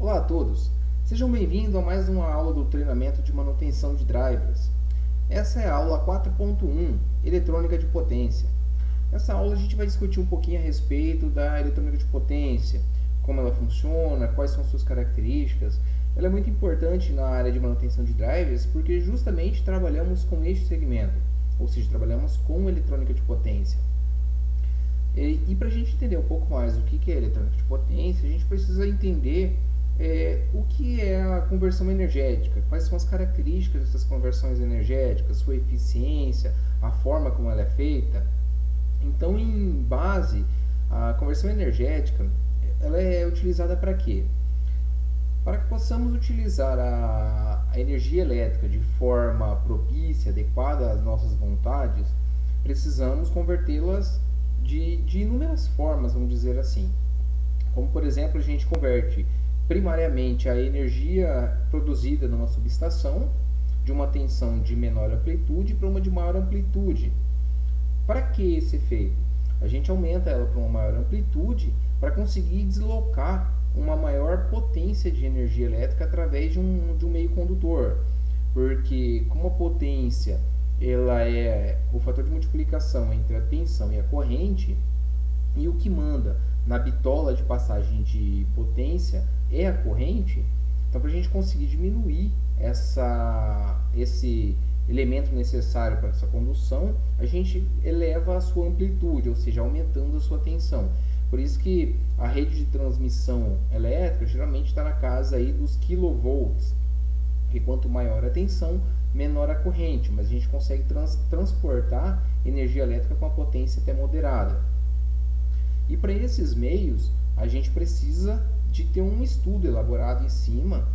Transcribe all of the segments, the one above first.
Olá a todos, sejam bem-vindos a mais uma aula do treinamento de manutenção de drivers. Essa é a aula 4.1, Eletrônica de Potência. Nessa aula a gente vai discutir um pouquinho a respeito da eletrônica de potência, como ela funciona, quais são suas características. Ela é muito importante na área de manutenção de drivers porque justamente trabalhamos com este segmento, ou seja, trabalhamos com eletrônica de potência. E para a gente entender um pouco mais o que é eletrônica de potência, a gente precisa entender o que é a conversão energética, quais são as características dessas conversões energéticas, sua eficiência, a forma como ela é feita. Então, em base, a conversão energética ela é utilizada para quê? Para que possamos utilizar a energia elétrica de forma propícia, adequada às nossas vontades, precisamos convertê-las de inúmeras formas, vamos dizer assim. Como, por exemplo, a gente converte primariamente a energia produzida numa subestação de uma tensão de menor amplitude para uma de maior amplitude. Para que esse efeito? A gente aumenta ela para uma maior amplitude para conseguir deslocar uma maior potência de energia elétrica através de um meio condutor. Porque como a potência ela é o fator de multiplicação entre a tensão e a corrente, e o que manda na bitola de passagem de potência é a corrente, então para a gente conseguir diminuir esse elemento necessário para essa condução, a gente eleva a sua amplitude, ou seja, aumentando a sua tensão. Por isso que a rede de transmissão elétrica geralmente está na casa aí dos kilovolts, que quanto maior a tensão, menor a corrente, mas a gente consegue transportar energia elétrica com uma potência até moderada. E para esses meios, a gente precisa de ter um estudo elaborado em cima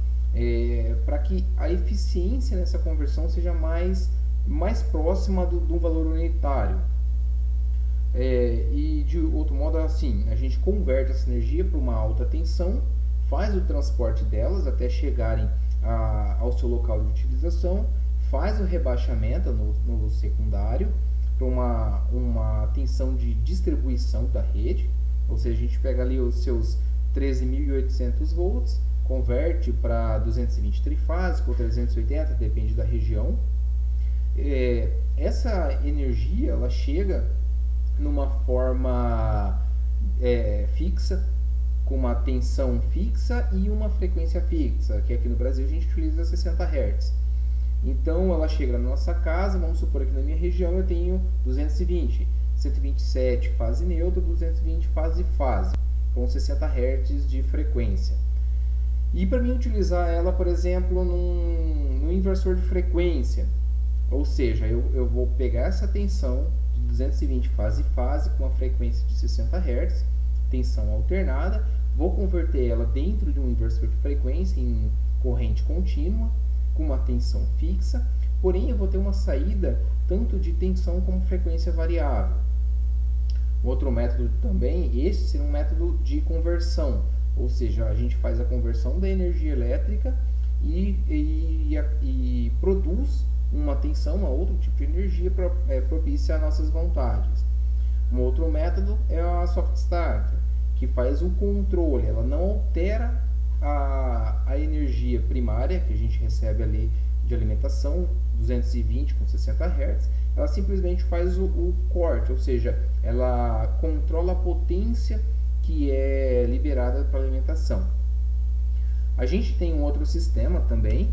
para que a eficiência nessa conversão seja mais próxima do valor unitário. E de outro modo, assim, a gente converte essa energia para uma alta tensão, faz o transporte delas até chegarem ao seu local de utilização, faz o rebaixamento no secundário para uma tensão de distribuição da rede, ou seja, a gente pega ali os seus 13.800 volts, converte para 220 trifásico ou 380, depende da região. Essa energia ela chega numa forma fixa, com uma tensão fixa e uma frequência fixa, que aqui no Brasil a gente utiliza 60 Hz. Então ela chega na nossa casa, vamos supor aqui na minha região eu tenho 220, 127 fase neutra, 220 fase, com 60 Hz de frequência. E para mim utilizar ela, por exemplo, num inversor de frequência, ou seja, eu vou pegar essa tensão de 220 fase com uma frequência de 60 Hz, tensão alternada, vou converter ela dentro de um inversor de frequência em corrente contínua, com uma tensão fixa, porém eu vou ter uma saída tanto de tensão como frequência variável. Outro método também, esse seria um método de conversão, ou seja, a gente faz a conversão da energia elétrica e produz uma tensão a outro tipo de energia propícia às nossas vontades. Um outro método é a soft starter, que faz o controle, ela não altera a energia primária que a gente recebe ali de alimentação, 220 com 60 Hz, ela simplesmente faz o corte, ou seja, ela controla a potência que é liberada para a alimentação. A gente tem um outro sistema também,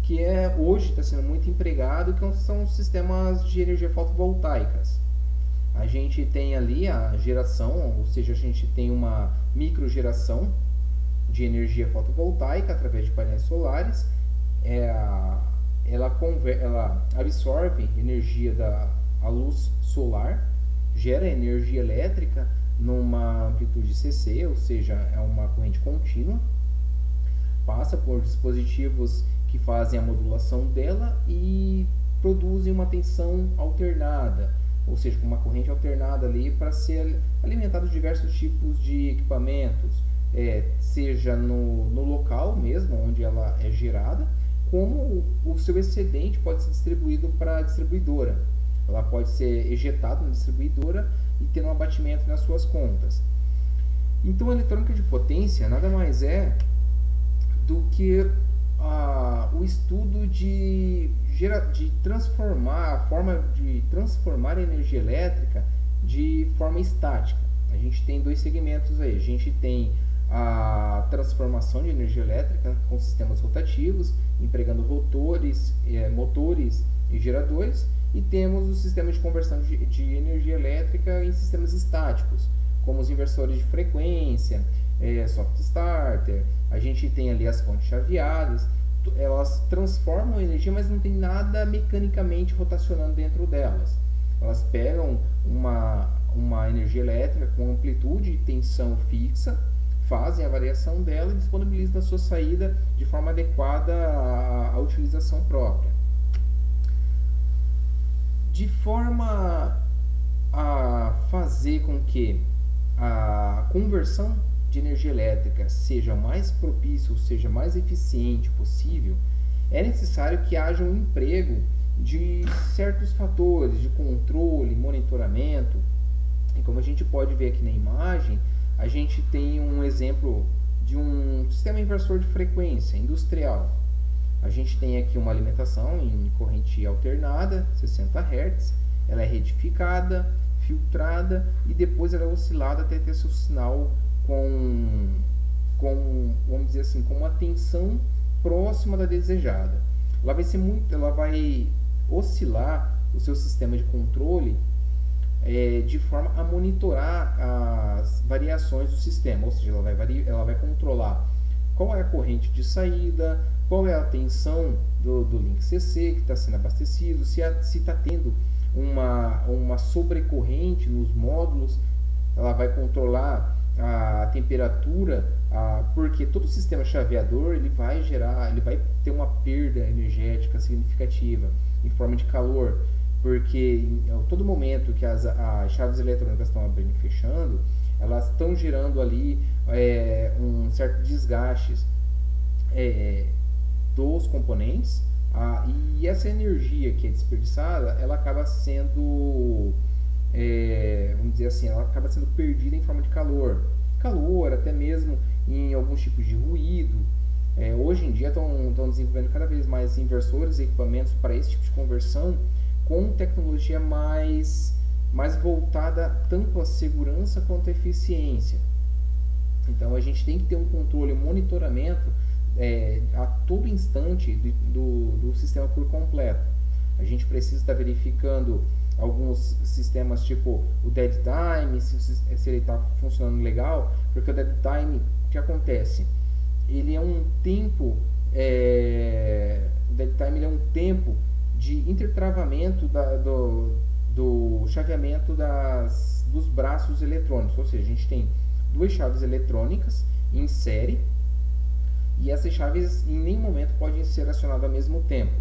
que hoje está sendo muito empregado, que são os sistemas de energia fotovoltaicas. A gente tem ali a geração, ou seja, a gente tem uma microgeração de energia fotovoltaica através de painéis solares. Ela absorve energia da luz solar, gera energia elétrica numa amplitude CC, ou seja, é uma corrente contínua, passa por dispositivos que fazem a modulação dela e produzem uma tensão alternada, ou seja, com uma corrente alternada ali para ser alimentado diversos tipos de equipamentos, seja no local mesmo onde ela é gerada, como o seu excedente pode ser distribuído para a distribuidora. Ela pode ser ejetada na distribuidora e ter um abatimento nas suas contas. Então a eletrônica de potência nada mais é do que o estudo de transformar a forma de transformar a energia elétrica de forma estática. A gente tem dois segmentos aí. A gente tem a transformação de energia elétrica com sistemas rotativos, empregando rotores, motores e geradores, e temos o sistema de conversão de energia elétrica em sistemas estáticos, como os inversores de frequência, soft starter. A gente tem ali as fontes chaveadas, elas transformam a energia, mas não tem nada mecanicamente rotacionando dentro delas. Elas pegam uma energia elétrica com amplitude e tensão fixa, fazem a variação dela e disponibilizam a sua saída de forma adequada à utilização própria. De forma a fazer com que a conversão de energia elétrica seja mais propícia, ou seja, mais eficiente possível, é necessário que haja um emprego de certos fatores de controle, monitoramento. E como a gente pode ver aqui na imagem, a gente tem um exemplo de um sistema inversor de frequência industrial. A gente tem aqui uma alimentação em corrente alternada, 60 Hz, ela é retificada, filtrada e depois ela é oscilada até ter seu sinal vamos dizer assim, com uma tensão próxima da desejada. Ela vai oscilar o seu sistema de controle de forma a monitorar as variações do sistema, ou seja, ela vai controlar qual é a corrente de saída, qual é a tensão do link CC que está sendo abastecido, se está tendo uma sobrecorrente nos módulos. Ela vai controlar a temperatura, porque todo sistema chaveador ele vai ter uma perda energética significativa em forma de calor, porque a todo momento que as chaves eletrônicas estão abrindo e fechando, elas estão gerando ali um certo desgaste dos componentes, e essa energia que é desperdiçada, ela acaba sendo vamos dizer assim, ela acaba sendo perdida em forma de calor, até mesmo em alguns tipos de ruído. Hoje em dia estão desenvolvendo cada vez mais inversores e equipamentos para esse tipo de conversão, com tecnologia mais voltada tanto à segurança quanto à eficiência. Então a gente tem que ter um controle, um monitoramento a todo instante do sistema por completo. A gente precisa estar verificando alguns sistemas, tipo o dead time, se ele está funcionando legal, porque o dead time, o que acontece? Ele é um tempo, o dead time ele é um tempo de intertravamento do chaveamento dos braços eletrônicos, ou seja, a gente tem duas chaves eletrônicas em série e essas chaves em nenhum momento podem ser acionadas ao mesmo tempo.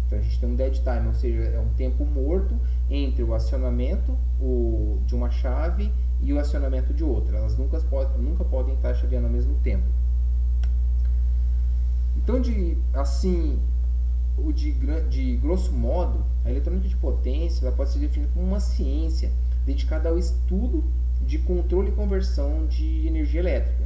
Então a gente tem um dead time, ou seja, é um tempo morto entre o acionamento de uma chave e o acionamento de outra. Elas nunca podem estar chaveando ao mesmo tempo. Então, de grosso modo, a eletrônica de potência ela pode ser definida como uma ciência dedicada ao estudo de controle e conversão de energia elétrica.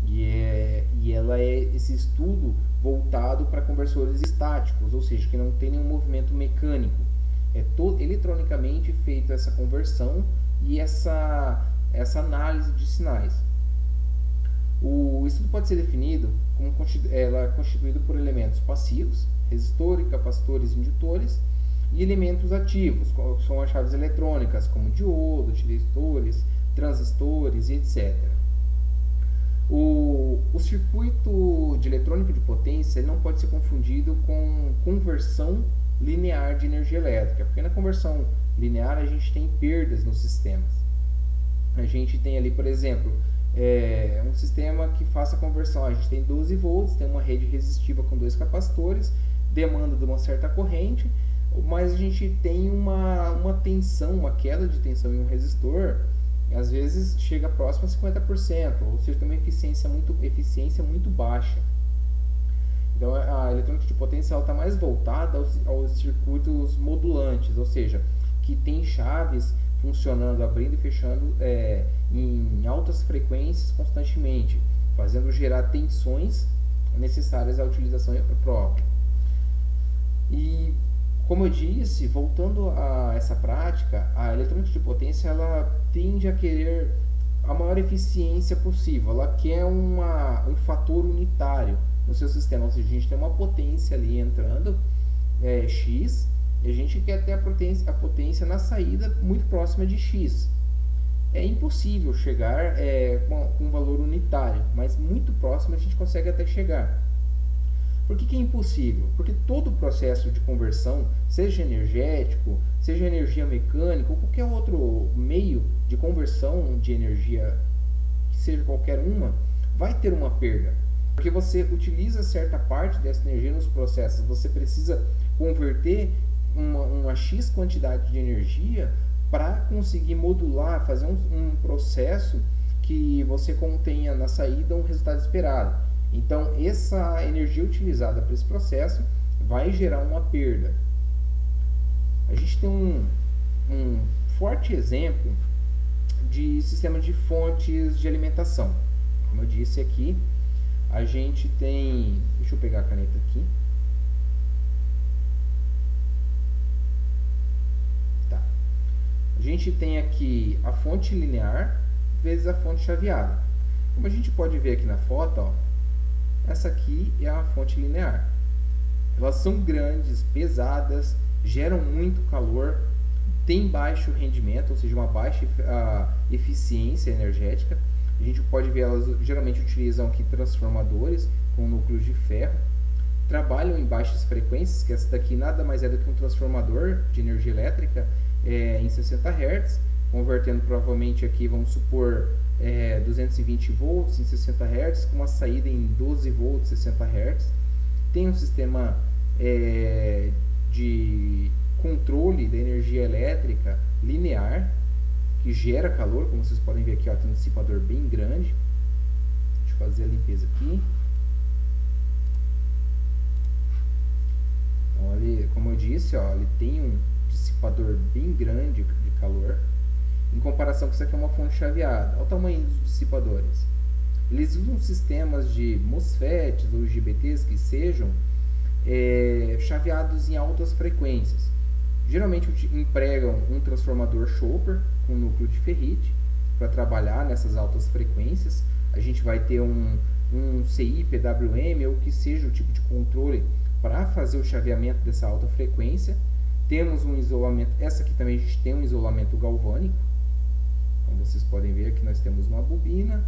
E ela é esse estudo voltado para conversores estáticos, ou seja, que não tem nenhum movimento mecânico. É eletronicamente feita essa conversão e essa análise de sinais. O estudo pode ser definido como ela é constituído por elementos passivos, resistores, capacitores, indutores, e elementos ativos, como são as chaves eletrônicas, como diodo, utilizadores, transistores e etc. O circuito de eletrônica de potência ele não pode ser confundido com conversão linear de energia elétrica, porque na conversão linear a gente tem perdas nos sistemas. A gente tem ali, por exemplo, um sistema que faça a conversão, a gente tem 12 volts, tem uma rede resistiva com 2 capacitores, demanda de uma certa corrente, mas a gente tem uma tensão, uma queda de tensão em um resistor, às vezes chega próximo a 50%, ou seja, tem uma eficiência muito baixa. Então a eletrônica de potência está mais voltada aos circuitos modulantes, ou seja, que tem chaves funcionando, abrindo e fechando em altas frequências constantemente, fazendo gerar tensões necessárias à utilização própria. E, como eu disse, voltando a essa prática, a eletrônica de potência ela tende a querer a maior eficiência possível. Ela quer um fator unitário no seu sistema, ou seja, a gente tem uma potência ali entrando, X, e a gente quer ter a potência na saída muito próxima de X. É impossível chegar com um valor unitário, mas muito próximo a gente consegue até chegar. Por que é impossível? Porque todo o processo de conversão, seja energético, seja energia mecânica ou qualquer outro meio de conversão de energia, que seja qualquer uma, vai ter uma perda. Porque você utiliza certa parte dessa energia nos processos, você precisa converter uma X quantidade de energia para conseguir modular, fazer um processo que você contenha na saída um resultado esperado. Então, essa energia utilizada para esse processo vai gerar uma perda. A gente tem um forte exemplo de sistema de fontes de alimentação. Como eu disse aqui, a gente tem... Deixa eu pegar a caneta aqui. Tá. A gente tem aqui a fonte linear vezes a fonte chaveada. Como a gente pode ver aqui na foto, ó, essa aqui é a fonte linear. Elas são grandes, pesadas, geram muito calor, tem baixo rendimento, ou seja, uma baixa eficiência energética. A gente pode ver, elas geralmente utilizam aqui transformadores com núcleos de ferro. Trabalham em baixas frequências, que essa daqui nada mais é do que um transformador de energia elétrica em 60 Hz, convertendo provavelmente aqui, vamos supor, 220 volts em 60 Hz, com uma saída em 12 volts 60 Hz. Tem um sistema de controle da energia elétrica linear, que gera calor, como vocês podem ver aqui, ó, tem um dissipador bem grande. Deixa eu fazer a limpeza aqui. Então, ele, como eu disse, ó, ele tem um dissipador bem grande de calor, em comparação com isso aqui é uma fonte chaveada. Olha o tamanho dos dissipadores. Eles usam sistemas de MOSFETs ou IGBTs que sejam chaveados em altas frequências. Geralmente empregam um transformador Chopper com núcleo de ferrite para trabalhar nessas altas frequências. A gente vai ter um CI, PWM ou que seja o tipo de controle para fazer o chaveamento dessa alta frequência. Temos um isolamento, essa aqui também a gente tem um isolamento galvânico. Como vocês podem ver aqui, nós temos uma bobina,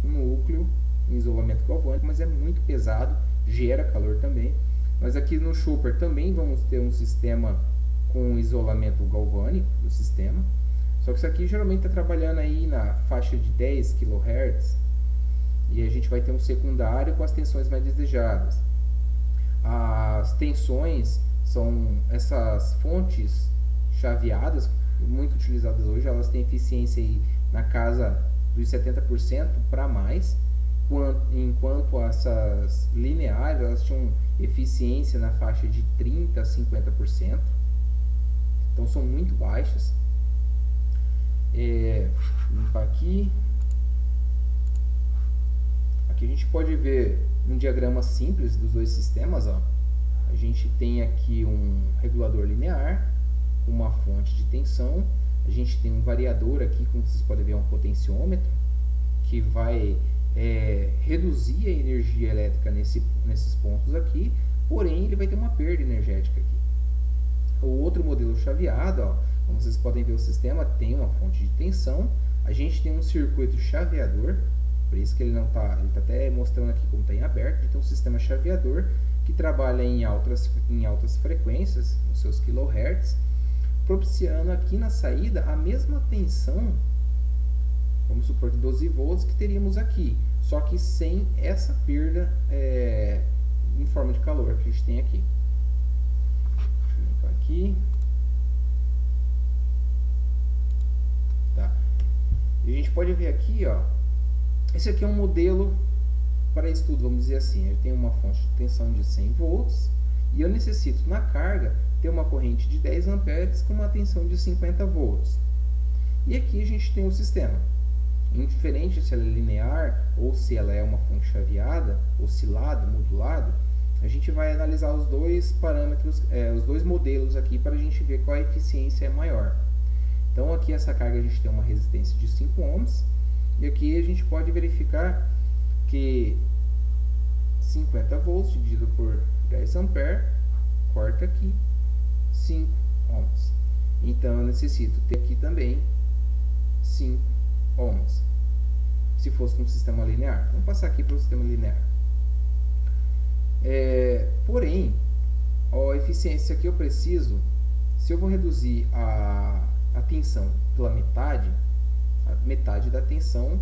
um núcleo, um isolamento galvânico, mas é muito pesado, gera calor também. Mas aqui no Chopper também vamos ter um sistema com isolamento galvânico do sistema. Só que isso aqui geralmente está trabalhando aí na faixa de 10 kHz. E a gente vai ter um secundário com as tensões mais desejadas. As tensões são essas fontes chaveadas, muito utilizadas hoje, elas têm eficiência aí na casa dos 70% para mais, enquanto essas lineares elas tinham eficiência na faixa de 30% a 50%, então são muito baixas. Limpar aqui. Aqui a gente pode ver um diagrama simples dos dois sistemas, ó. A gente tem aqui um regulador linear, uma fonte de tensão, a gente tem um variador aqui, como vocês podem ver, um potenciômetro, que vai reduzir a energia elétrica nesses pontos aqui, porém ele vai ter uma perda energética aqui. O outro modelo chaveado, ó, como vocês podem ver, o sistema tem uma fonte de tensão, a gente tem um circuito chaveador, por isso que ele não está, ele está até mostrando aqui como está em aberto, a gente tem um sistema chaveador que trabalha em altas frequências, nos seus kHz, propiciando aqui na saída a mesma tensão, vamos supor, de 12 volts que teríamos aqui, só que sem essa perda em forma de calor que a gente tem aqui. Deixa eu limpar aqui. Tá. E a gente pode ver aqui, ó, esse aqui é um modelo para estudo, vamos dizer assim. Ele tem uma fonte de tensão de 100 volts e eu necessito na carga ter uma corrente de 10 amperes com uma tensão de 50 volts. E aqui a gente tem o sistema. Indiferente se ela é linear ou se ela é uma fonte chaveada, ou oscilado, modulado, a gente vai analisar os dois parâmetros, os dois modelos aqui para a gente ver qual a eficiência é maior. Então aqui essa carga a gente tem uma resistência de 5 ohms e aqui a gente pode verificar que 50 volts dividido por 10 amperes corta aqui 5 ohms. Então eu necessito ter aqui também 5 ohms. Se fosse um sistema linear. Vamos passar aqui para o sistema linear. Porém, a eficiência que eu preciso, se eu vou reduzir a tensão pela metade, a metade da tensão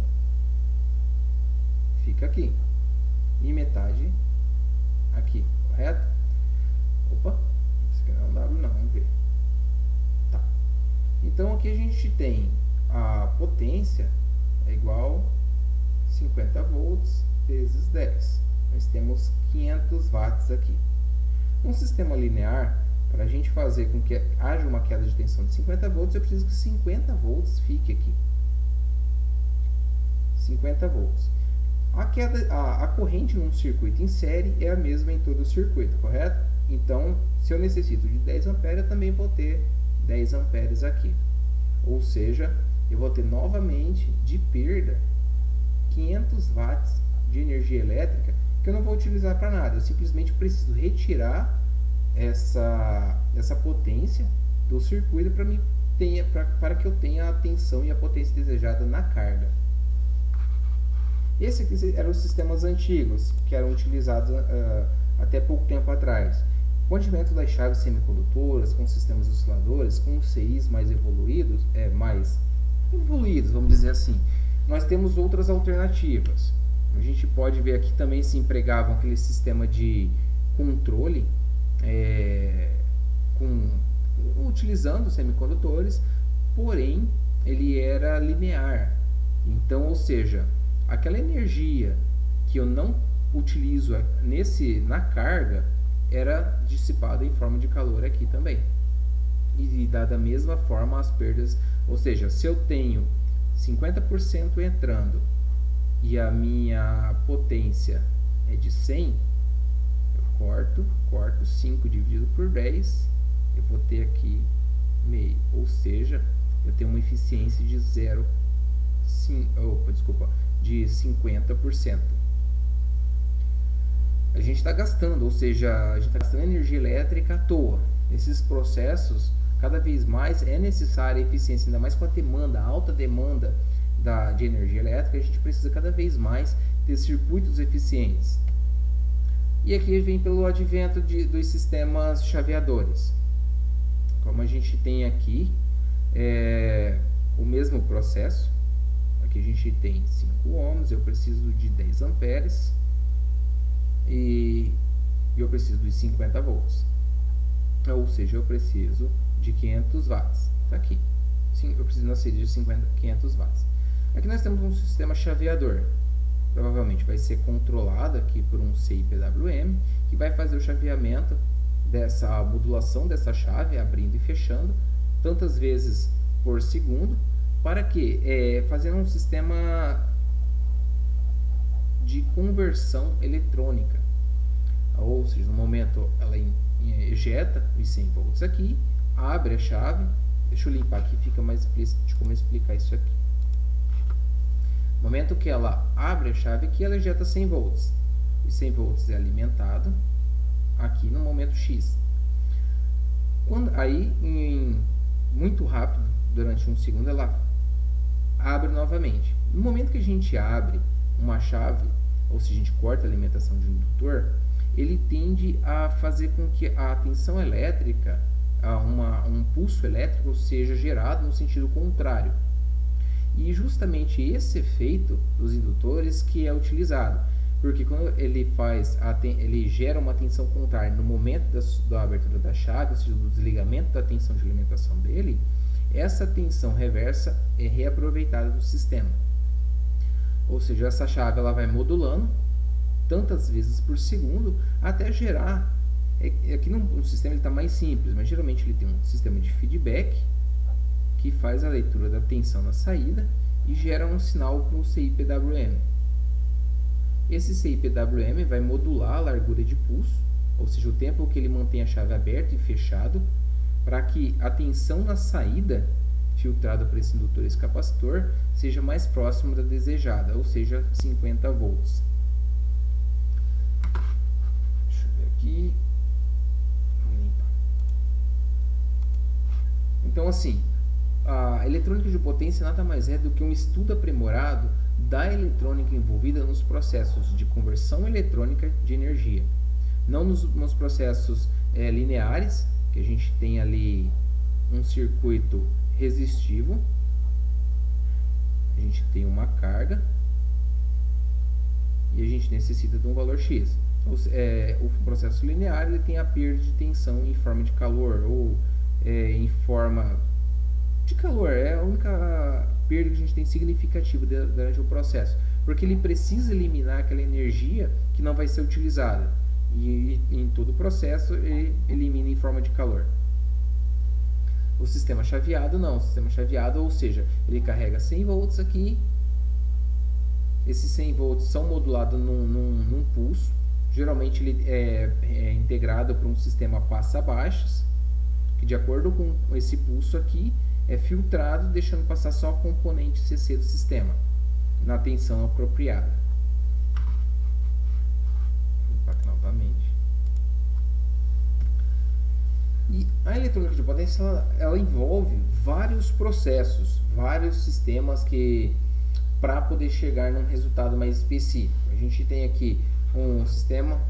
fica aqui. E metade aqui, correto? Opa, isso aqui não é um W não, vamos ver. Tá. Então aqui a gente tem a potência é igual 50 volts vezes 10. Nós temos 500 watts aqui. Um sistema linear, para a gente fazer com que haja uma queda de tensão de 50 volts, eu preciso que 50 volts fique aqui. 50 volts. A corrente num circuito em série é a mesma em todo o circuito, correto? Então, se eu necessito de 10 amperes, eu também vou ter 10 amperes aqui. Ou seja, eu vou ter novamente de perda 500 watts de energia elétrica que eu não vou utilizar para nada. Eu simplesmente preciso retirar essa potência do circuito para que eu tenha a tensão e a potência desejada na carga. Esses aqui eram os sistemas antigos que eram utilizados até pouco tempo atrás. Com o advento das chaves semicondutoras, com sistemas osciladores, com CIs mais evoluídos, vamos dizer assim, nós temos outras alternativas. A gente pode ver aqui também se empregavam aquele sistema de controle utilizando semicondutores, porém ele era linear. Então, ou seja, aquela energia que eu não utilizo na carga era dissipada em forma de calor aqui também. E da mesma forma as perdas, ou seja, se eu tenho 50% entrando e a minha potência é de 100, eu corto 5 dividido por 10, eu vou ter aqui meio, ou seja, eu tenho uma eficiência de 50%. A gente está gastando, ou seja, a gente está gastando energia elétrica à toa. Nesses processos, cada vez mais é necessária a eficiência, ainda mais com a alta demanda de energia elétrica, a gente precisa cada vez mais ter circuitos eficientes. E aqui vem pelo advento dos sistemas chaveadores. Como a gente tem aqui o mesmo processo, aqui a gente tem 5 ohms, eu preciso de 10 amperes e eu preciso de 50 volts. Ou seja, eu preciso de 500 watts. Está aqui. Sim, eu preciso na série de 500 watts. Aqui nós temos um sistema chaveador. Provavelmente vai ser controlado aqui por um CI PWM, que vai fazer o chaveamento dessa modulação dessa chave, abrindo e fechando, tantas vezes por segundo, para que fazendo um sistema de conversão eletrônica. Ou seja, no momento ela ejeta os 100 volts aqui, abre a chave, deixa eu limpar aqui, fica mais explícito de como explicar isso aqui. No momento que ela abre a chave aqui, ela ejeta 100 volts. Os 100 volts é alimentado aqui no momento X. Muito rápido, durante um segundo, ela abre novamente. No momento que a gente abre uma chave, ou se a gente corta a alimentação de um indutor, ele tende a fazer com que a tensão elétrica, um pulso elétrico seja gerado no sentido contrário. E justamente esse efeito dos indutores que é utilizado, porque quando ele gera uma tensão contrária no momento da abertura da chave, ou seja, do desligamento da tensão de alimentação dele, essa tensão reversa é reaproveitada do sistema. Ou seja, essa chave ela vai modulando tantas vezes por segundo até gerar. Aqui no sistema ele está mais simples, mas geralmente ele tem um sistema de feedback que faz a leitura da tensão na saída e gera um sinal para o CI PWM. Esse CIPWM vai modular a largura de pulso, ou seja, o tempo que ele mantém a chave aberta e fechado, para que a tensão na saída filtrada por esse indutor e esse capacitor seja mais próxima da desejada, ou seja, 50 volts. Deixa eu ver aqui. Vamos limpar. Então, assim, a eletrônica de potência nada mais é do que um estudo aprimorado da eletrônica envolvida nos processos de conversão eletrônica de energia. Não nos processos lineares, que a gente tem ali um circuito resistivo, a gente tem uma carga e a gente necessita de um valor X. O processo linear ele tem a perda de tensão em forma de calor ou em forma de calor, é a única perda que a gente tem significativa durante o processo, porque ele precisa eliminar aquela energia que não vai ser utilizada, e em todo o processo ele elimina em forma de calor. O sistema chaveado não, o sistema chaveado, ou seja, ele carrega 100 volts aqui, esses 100 volts são modulados num pulso, geralmente ele é integrado para um sistema passa-baixas, que de acordo com esse pulso aqui, é filtrado, deixando passar só a componente CC do sistema, na tensão apropriada. Vou limpar aqui novamente. E a eletrônica de potência, ela envolve vários processos, vários sistemas para poder chegar num resultado mais específico. A gente tem aqui um sistema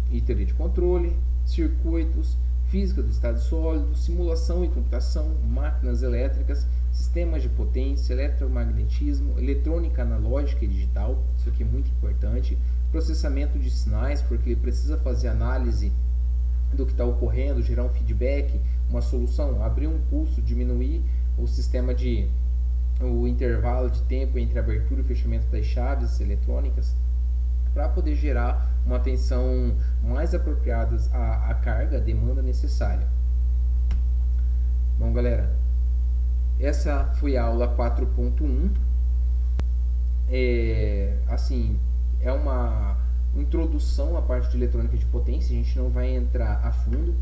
e teoria de controle, circuitos, física do estado sólido, simulação e computação, máquinas elétricas, sistemas de potência, eletromagnetismo, eletrônica analógica e digital, isso aqui é muito importante, processamento de sinais, porque ele precisa fazer análise do que está ocorrendo, gerar um feedback, uma solução, abrir um pulso, diminuir o sistema o intervalo de tempo entre abertura e fechamento das chaves eletrônicas, para poder gerar uma tensão mais apropriada à carga, à demanda necessária. Bom, galera, essa foi a aula 4.1. Assim, é uma introdução à parte de eletrônica de potência, a gente não vai entrar a fundo.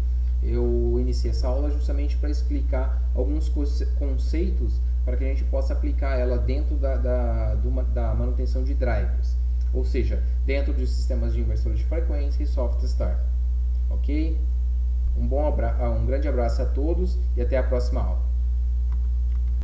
Eu iniciei essa aula justamente para explicar alguns conceitos para que a gente possa aplicar ela dentro da manutenção de drivers, ou seja, dentro de sistemas de inversores de frequência e soft start. Ok? Um grande abraço a todos e até a próxima aula.